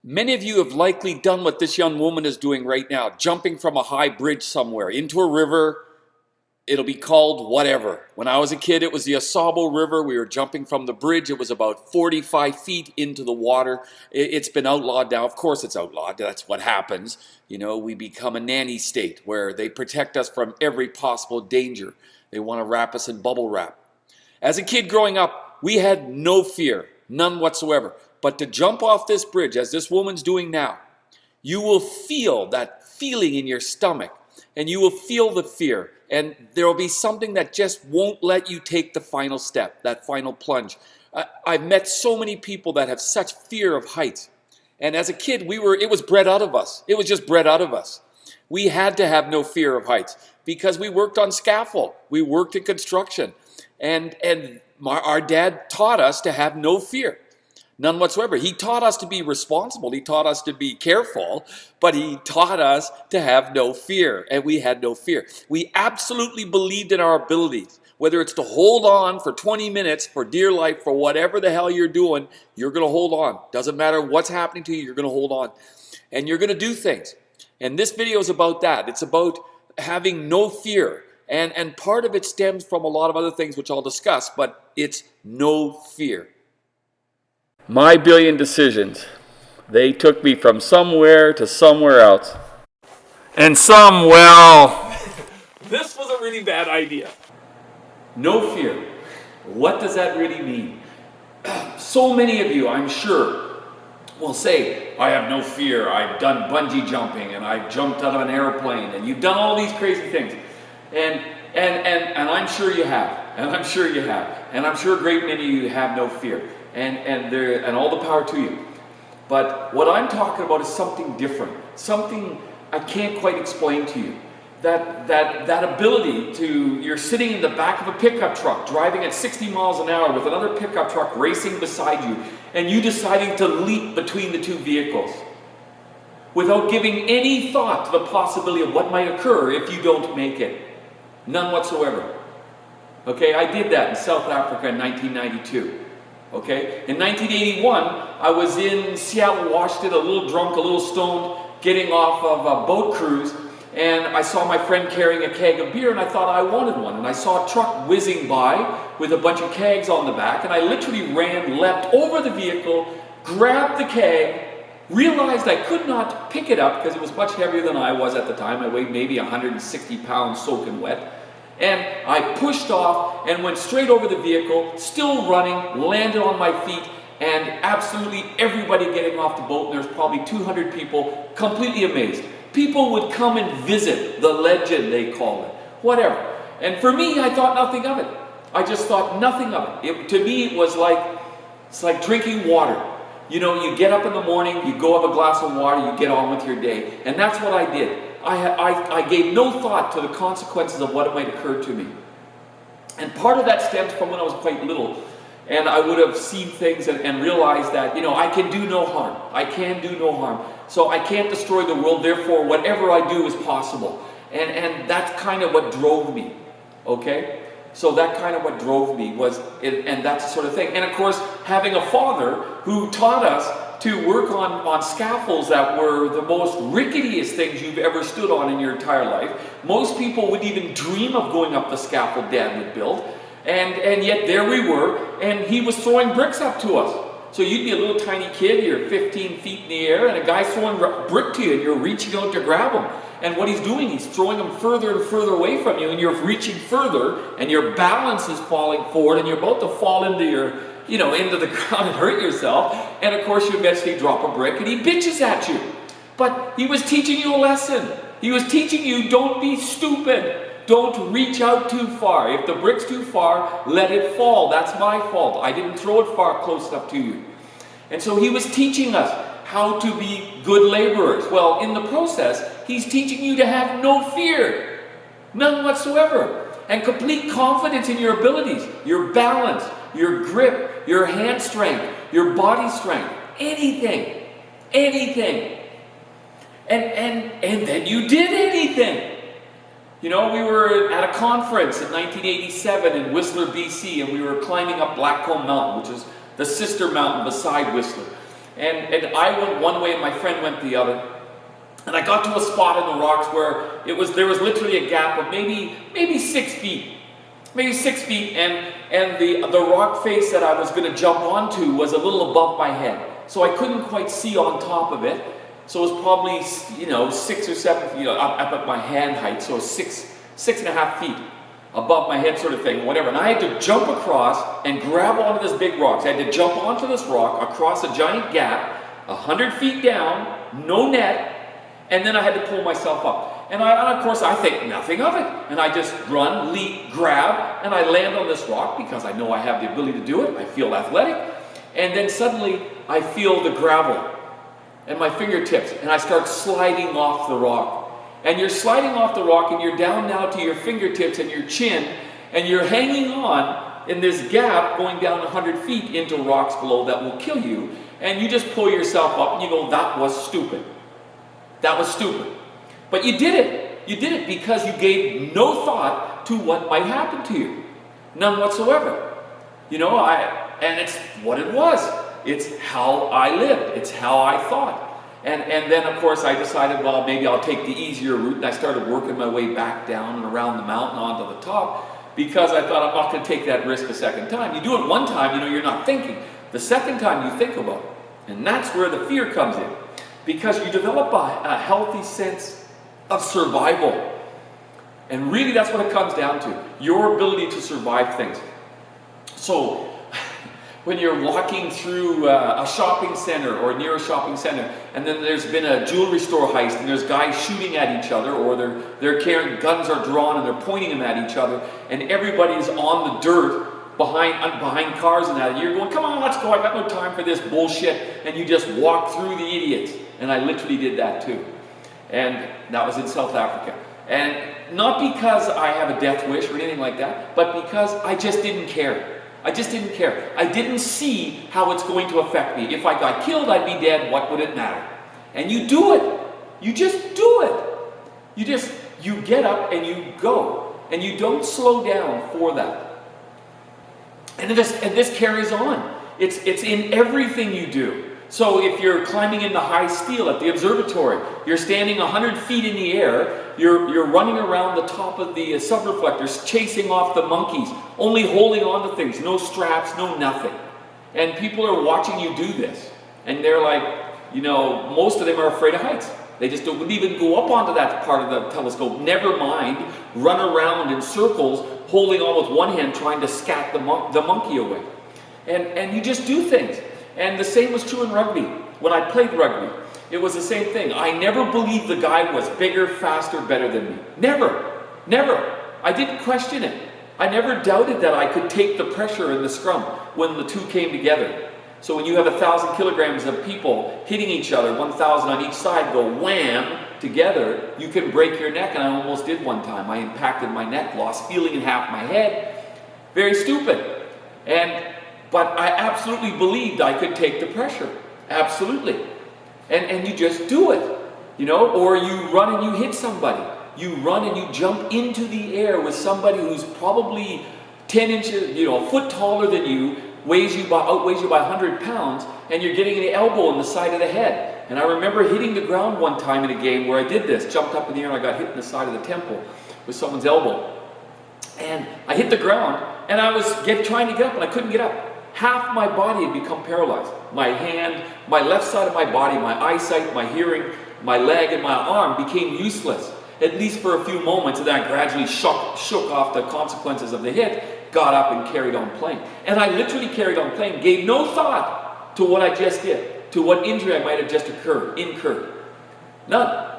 Many of you have likely done what this young woman is doing right now, jumping from a high bridge somewhere into a river. It'll be called whatever. When I was a kid, it was the Asabo River. We were jumping from the bridge. It was about 45 feet into the water. It's been outlawed now. Of course it's outlawed. That's what happens. You know, we become a nanny state where they protect us from every possible danger. They want to wrap us in bubble wrap. As a kid growing up, we had no fear, none whatsoever. But to jump off this bridge, as this woman's doing now, you will feel that feeling in your stomach, and you will feel the fear, and there will be something that just won't let you take the final step, that final plunge. I've met so many people that have such fear of heights, and as a kid, it was bred out of us. It was just bred out of us. We had to have no fear of heights because we worked on scaffold, we worked in construction, and our dad taught us to have no fear. None whatsoever. He taught us to be responsible. He taught us to be careful, but he taught us to have no fear, and we had no fear. We absolutely believed in our abilities. Whether it's to hold on for 20 minutes for dear life, for whatever the hell you're doing, you're going to hold on. Doesn't matter what's happening to you, you're going to hold on. And you're going to do things. And this video is about that. It's about having no fear. And part of it stems from a lot of other things which I'll discuss, but it's no fear. My billion decisions, they took me from somewhere to somewhere else. And this was a really bad idea. No fear. What does that really mean? So many of you, I'm sure, will say, I have no fear. I've done bungee jumping and I've jumped out of an airplane and you've done all these crazy things. And I'm sure you have. And I'm sure you have. And I'm sure a great many of you have no fear. And all the power to you. But what I'm talking about is something different, something I can't quite explain to you. That ability you're sitting in the back of a pickup truck, driving at 60 miles an hour with another pickup truck racing beside you, and you deciding to leap between the two vehicles without giving any thought to the possibility of what might occur if you don't make it. None whatsoever. Okay, I did that in South Africa in 1992. Okay, in 1981, I was in Seattle, Washington, a little drunk, a little stoned, getting off of a boat cruise, and I saw my friend carrying a keg of beer, and I thought I wanted one, and I saw a truck whizzing by with a bunch of kegs on the back, and I literally leapt over the vehicle, grabbed the keg, realized I could not pick it up because it was much heavier than I was at the time. I weighed maybe 160 pounds soaking wet. And I pushed off and went straight over the vehicle, still running, landed on my feet, and absolutely everybody getting off the boat, and there's probably 200 people, completely amazed. People would come and visit the legend, they call it, whatever. And for me, I thought nothing of it. I just thought nothing of it. To me, it's like drinking water. You know, you get up in the morning, you go have a glass of water, you get on with your day. And that's what I did. I gave no thought to the consequences of what might occur to me. And part of that stems from when I was quite little. And I would have seen things and realized that, you know, I can do no harm. I can do no harm. So I can't destroy the world, therefore whatever I do is possible. And that's kind of what drove me. Okay? So that kind of what drove me and that's the sort of thing. And of course, having a father who taught us to work on scaffolds that were the most ricketiest things you've ever stood on in your entire life. Most people wouldn't even dream of going up the scaffold Dad would build. And yet there we were, and he was throwing bricks up to us. So you'd be a little tiny kid, you're 15 feet in the air, and a guy's throwing a brick to you, and you're reaching out to grab him. And what he's doing, he's throwing them further and further away from you, and you're reaching further, and your balance is falling forward, and you're about to fall into into the ground and hurt yourself. And of course, you eventually drop a brick, and he bitches at you. But he was teaching you a lesson. He was teaching you, don't be stupid. Don't reach out too far. If the brick's too far, let it fall. That's my fault. I didn't throw it close enough to you. And so he was teaching us how to be good laborers. Well, in the process, he's teaching you to have no fear. None whatsoever. And complete confidence in your abilities, your balance, your grip, your hand strength, your body strength. Anything. Anything. And then you did anything. You know, we were at a conference in 1987 in Whistler, BC, and we were climbing up Blackcomb Mountain, which is the sister mountain beside Whistler. And I went one way and my friend went the other. And I got to a spot in the rocks where there was literally a gap of maybe 6 feet. Maybe 6 feet, and the rock face that I was going to jump onto was a little above my head. So I couldn't quite see on top of it. So it was probably, 6 or 7 feet up at my hand height. So 6.5 feet above my head sort of thing, whatever. And I had to jump across and grab onto this big rock. So I had to jump onto this rock across a giant gap, 100 feet down, no net, and then I had to pull myself up. And of course I think nothing of it. And I just run, leap, grab, and I land on this rock because I know I have the ability to do it. I feel athletic. And then suddenly I feel the gravel and my fingertips, and I start sliding off the rock. And you're sliding off the rock and you're down now to your fingertips and your chin, and you're hanging on in this gap going down 100 feet into rocks below that will kill you. And you just pull yourself up and you go, that was stupid. That was stupid. But you did it. You did it because you gave no thought to what might happen to you. None whatsoever. And it's what it was. It's how I lived. It's how I thought. And then, of course, I decided, well, maybe I'll take the easier route. And I started working my way back down and around the mountain onto the top because I thought I'm not going to take that risk a second time. You do it one time, you're not thinking. The second time you think about it. And that's where the fear comes in. Because you develop a healthy sense of survival. And really that's what it comes down to. Your ability to survive things. So, when you're walking through a shopping center or near a shopping center, and then there's been a jewelry store heist, and there's guys shooting at each other, or they're carrying, guns are drawn and they're pointing them at each other, and everybody's on the dirt behind cars and that, and you're going, come on, let's go, I've got no time for this bullshit, and you just walk through the idiots. And I literally did that too. And that was in South Africa. And not because I have a death wish or anything like that, but because I just didn't care. I just didn't care. I didn't see how it's going to affect me. If I got killed, I'd be dead. What would it matter? And you do it. You just do it. You get up and you go. And you don't slow down for that. And this carries on. It's in everything you do. So if you're climbing into high steel at the observatory, you're standing 100 feet in the air, you're running around the top of the subreflectors, chasing off the monkeys, only holding on to things, no straps, no nothing. And people are watching you do this. And they're like, most of them are afraid of heights. They just wouldn't even go up onto that part of the telescope, never mind run around in circles, holding on with one hand, trying to scat the monkey away. And you just do things. And the same was true in rugby. When I played rugby, it was the same thing. I never believed the guy was bigger, faster, better than me. Never. I didn't question it. I never doubted that I could take the pressure in the scrum when the two came together. So when you have 1,000 kilograms of people hitting each other, 1,000 on each side, go wham, together, you can break your neck. And I almost did one time. I impacted my neck, lost feeling in half my head. Very stupid. But I absolutely believed I could take the pressure. Absolutely. And you just do it. Or you run and you hit somebody. You run and you jump into the air with somebody who's probably 10 inches, a foot taller than you, outweighs you by 100 pounds, and you're getting an elbow in the side of the head. And I remember hitting the ground one time in a game where I did this, jumped up in the air and I got hit in the side of the temple with someone's elbow. And I hit the ground and I was trying to get up and I couldn't get up. Half my body had become paralyzed. My hand, my left side of my body, my eyesight, my hearing, my leg, and my arm became useless, at least for a few moments, and then I gradually shook off the consequences of the hit, got up and carried on playing. And I literally carried on playing, gave no thought to what I just did, to what injury I might have just incurred. None.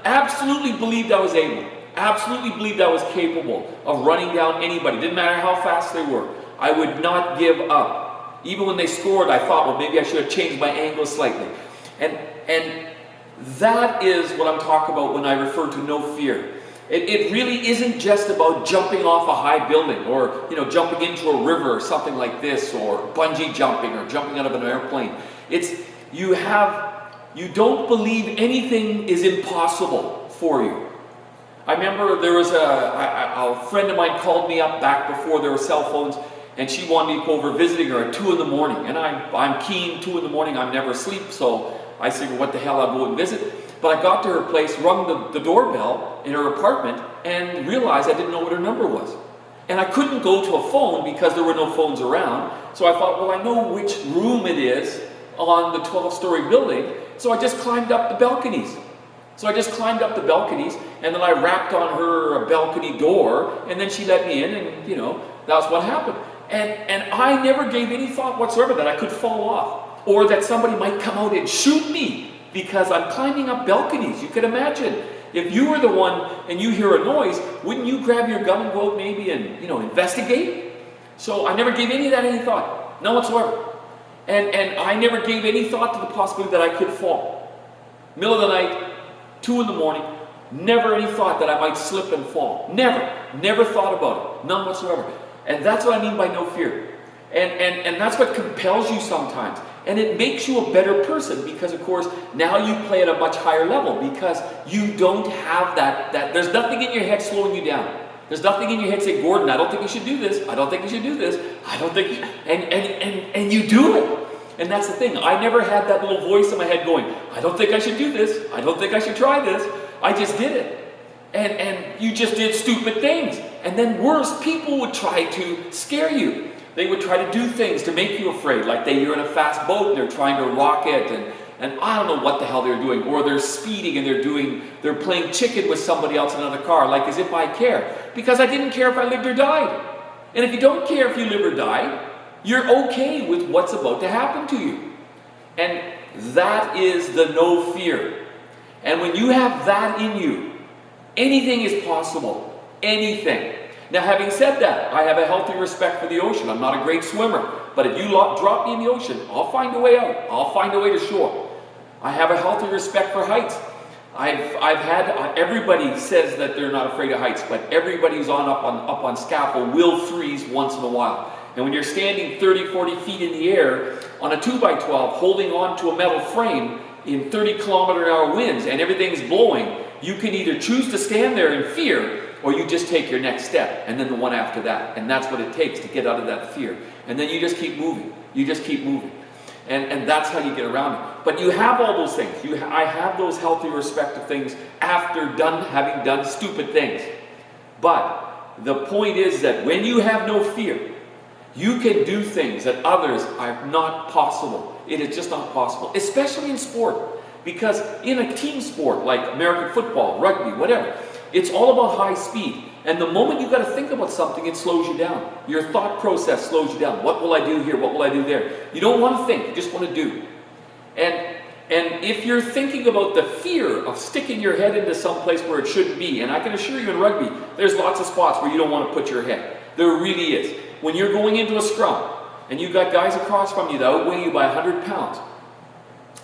Absolutely believed I was able. Absolutely believed I was capable of running down anybody. Didn't matter how fast they were. I would not give up. Even when they scored, I thought, well, maybe I should have changed my angle slightly. And that is what I'm talking about when I refer to no fear. It really isn't just about jumping off a high building or jumping into a river or something like this, or bungee jumping or jumping out of an airplane. It's you don't believe anything is impossible for you. I remember there was a friend of mine called me up back before there were cell phones, And she wanted me to go over visiting her at 2 in the morning. And I'm keen, 2 in the morning, I'm never asleep, so I figured, what the hell, I'll go and visit. But I got to her place, rung the doorbell in her apartment, and realized I didn't know what her number was. And I couldn't go to a phone because there were no phones around. So I thought, well, I know which room it is on the 12-story building, so I just climbed up the balconies. And then I rapped on her balcony door, and then she let me in, and that's what happened. And I never gave any thought whatsoever that I could fall off, or that somebody might come out and shoot me because I'm climbing up balconies. You can imagine, if you were the one and you hear a noise, wouldn't you grab your gun and go out maybe and investigate? So I never gave any of that any thought, none whatsoever. And I never gave any thought to the possibility that I could fall. Middle of the night, 2 in the morning, never any thought that I might slip and fall. Never thought about it, none whatsoever. And that's what I mean by no fear. And that's what compels you sometimes. And it makes you a better person because, of course, now you play at a much higher level because you don't have that there's nothing in your head slowing you down. There's nothing in your head saying, Gordon, I don't think you should do this. I don't think you should do this. I don't think you should. And you do it. And that's the thing. I never had that little voice in my head going, I don't think I should do this. I don't think I should try this. I just did it. And you just did stupid things. And then worse, people would try to scare you. They would try to do things to make you afraid, like you're in a fast boat and they're trying to rock it, and I don't know what the hell they're doing, or they're speeding and they're playing chicken with somebody else in another car, like as if I care. Because I didn't care if I lived or died. And if you don't care if you live or die, you're okay with what's about to happen to you. And that is the no fear. And when you have that in you, anything is possible. Anything. Now, having said that, I have a healthy respect for the ocean. I'm not a great swimmer, but if you drop me in the ocean, I'll find a way out. I'll find a way to shore. I have a healthy respect for heights. I've had, everybody says that they're not afraid of heights, but everybody who's up on scaffold will freeze once in a while. And when you're standing 30, 40 feet in the air on a 2x12, holding on to a metal frame in 30-kilometer-an-hour winds, and everything's blowing, you can either choose to stand there in fear, or you just take your next step, and then the one after that. And that's what it takes to get out of that fear. And then you just keep moving. You just keep moving. And that's how you get around it. But you have all those things. I have those healthy respect of things after having done stupid things. But the point is that when you have no fear, you can do things that others are not possible. It is just not possible, especially in sport. Because in a team sport like American football, rugby, whatever, it's all about high speed. And the moment you've got to think about something, it slows you down. Your thought process slows you down. What will I do here? What will I do there? You don't want to think, you just want to do. And if you're thinking about the fear of sticking your head into some place where it shouldn't be, and I can assure you in rugby, there's lots of spots where you don't want to put your head. There really is. When you're going into a scrum, and you've got guys across from you that outweigh you by 100 pounds,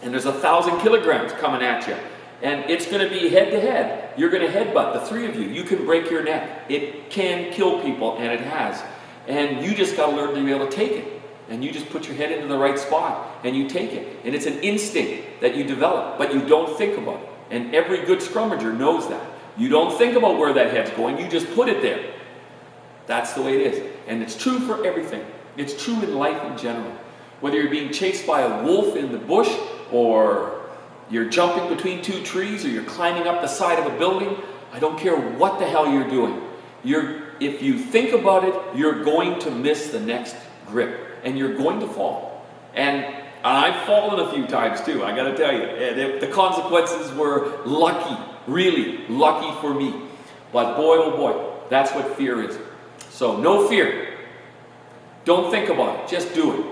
and there's 1,000 kilograms coming at you, and it's going to be head-to-head. You're going to headbutt, the three of you. You can break your neck. It can kill people, and it has. And you just got to learn to be able to take it. And you just put your head into the right spot, and you take it. And it's an instinct that you develop, but you don't think about it. And every good scrummager knows that. You don't think about where that head's going. You just put it there. That's the way it is. And it's true for everything. It's true in life in general. Whether you're being chased by a wolf in the bush, or you're jumping between two trees, or you're climbing up the side of a building, I don't care what the hell you're doing. If you think about it, you're going to miss the next grip, and you're going to fall. And I've fallen a few times too, I gotta tell you. The consequences were lucky, really lucky for me. But boy, oh boy, that's what fear is. So no fear. Don't think about it, just do it.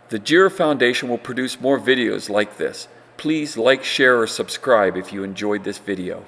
The GERAF Foundation will produce more videos like this. Please like, share, or subscribe if you enjoyed this video.